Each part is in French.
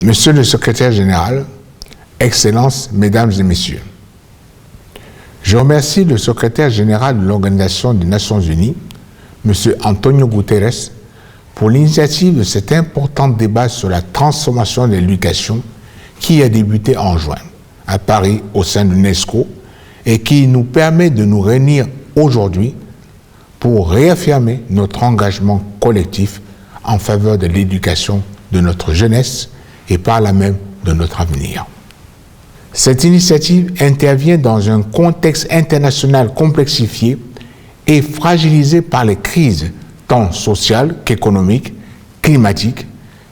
Monsieur le secrétaire général, Excellences, Mesdames et Messieurs, je remercie le secrétaire général de l'Organisation des Nations Unies, M. Antonio Guterres, pour l'initiative de cet important débat sur la transformation de l'éducation qui a débuté en juin à Paris au sein de l'UNESCO et qui nous permet de nous réunir aujourd'hui pour réaffirmer notre engagement collectif en faveur de l'éducation de notre jeunesse et par là même de notre avenir. Cette initiative intervient dans un contexte international complexifié et fragilisé par les crises tant sociales qu'économiques, climatiques,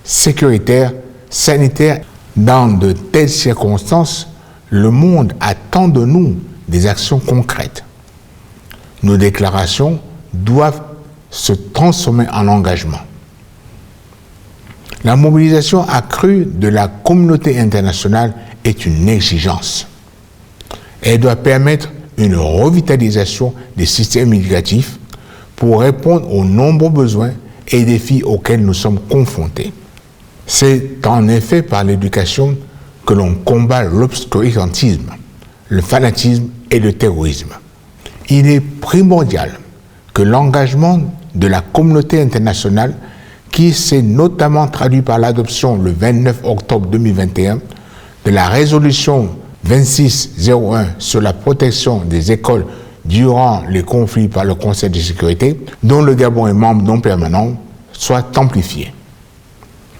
sécuritaires, sanitaires. Dans de telles circonstances, le monde attend de nous des actions concrètes. Nos déclarations doivent se transformer en engagement. La mobilisation accrue de la communauté internationale est une exigence. Elle doit permettre une revitalisation des systèmes éducatifs pour répondre aux nombreux besoins et défis auxquels nous sommes confrontés. C'est en effet par l'éducation que l'on combat l'obscurantisme, le fanatisme et le terrorisme. Il est primordial que l'engagement de la communauté internationale, qui s'est notamment traduit par l'adoption le 29 octobre 2021 de la résolution 2601 sur la protection des écoles durant les conflits par le Conseil de sécurité, dont le Gabon est membre non permanent, soit amplifié.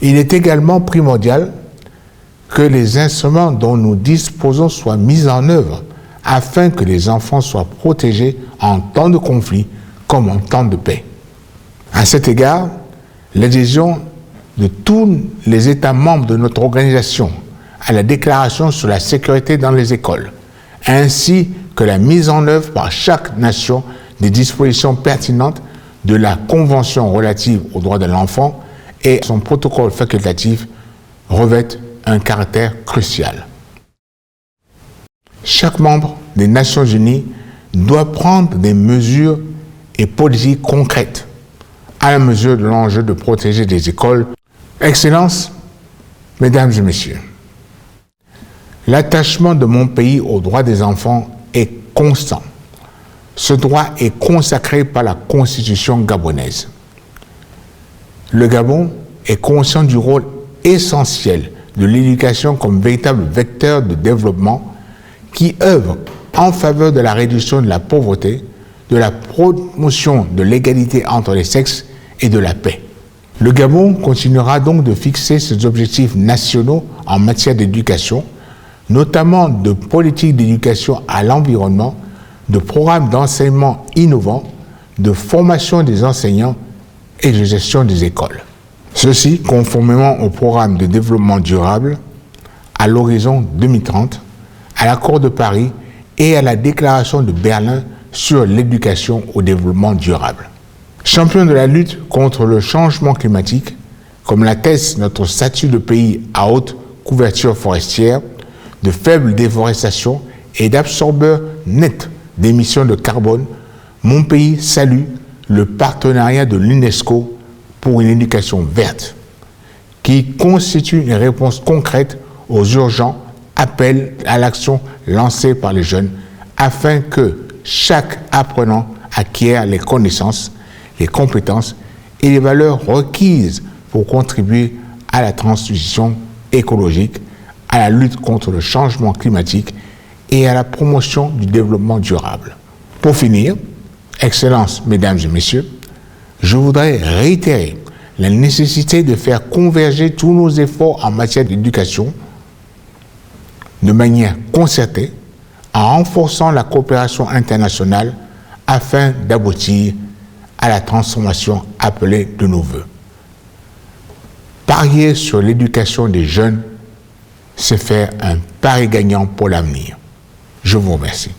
Il est également primordial que les instruments dont nous disposons soient mis en œuvre afin que les enfants soient protégés en temps de conflit comme en temps de paix. À cet égard, l'adhésion de tous les États membres de notre organisation à la déclaration sur la sécurité dans les écoles, ainsi que la mise en œuvre par chaque nation des dispositions pertinentes de la Convention relative aux droits de l'enfant et son protocole facultatif revêtent un caractère crucial. Chaque membre des Nations Unies doit prendre des mesures et politiques concrètes à la mesure de l'enjeu de protéger les écoles. Excellences, Mesdames et Messieurs, l'attachement de mon pays aux droits des enfants est constant. Ce droit est consacré par la Constitution gabonaise. Le Gabon est conscient du rôle essentiel de l'éducation comme véritable vecteur de développement qui œuvre en faveur de la réduction de la pauvreté, de la promotion de l'égalité entre les sexes et de la paix. Le Gabon continuera donc de fixer ses objectifs nationaux en matière d'éducation, notamment de politique d'éducation à l'environnement, de programmes d'enseignement innovants, de formation des enseignants et de gestion des écoles. Ceci conformément au programme de développement durable, à l'horizon 2030, à l'accord de Paris et à la déclaration de Berlin sur l'éducation au développement durable. Champion de la lutte contre le changement climatique, comme l'atteste notre statut de pays à haute couverture forestière, de faible déforestation et d'absorbeur net d'émissions de carbone, mon pays salue le partenariat de l'UNESCO pour une éducation verte, qui constitue une réponse concrète aux urgents appels à l'action lancés par les jeunes afin que chaque apprenant acquiert les connaissances, les compétences et les valeurs requises pour contribuer à la transition écologique, à la lutte contre le changement climatique et à la promotion du développement durable. Pour finir, Excellences, Mesdames et Messieurs, je voudrais réitérer la nécessité de faire converger tous nos efforts en matière d'éducation de manière concertée, en renforçant la coopération internationale afin d'aboutir à la transformation appelée de nos vœux. Parier sur l'éducation des jeunes, c'est faire un pari gagnant pour l'avenir. Je vous remercie.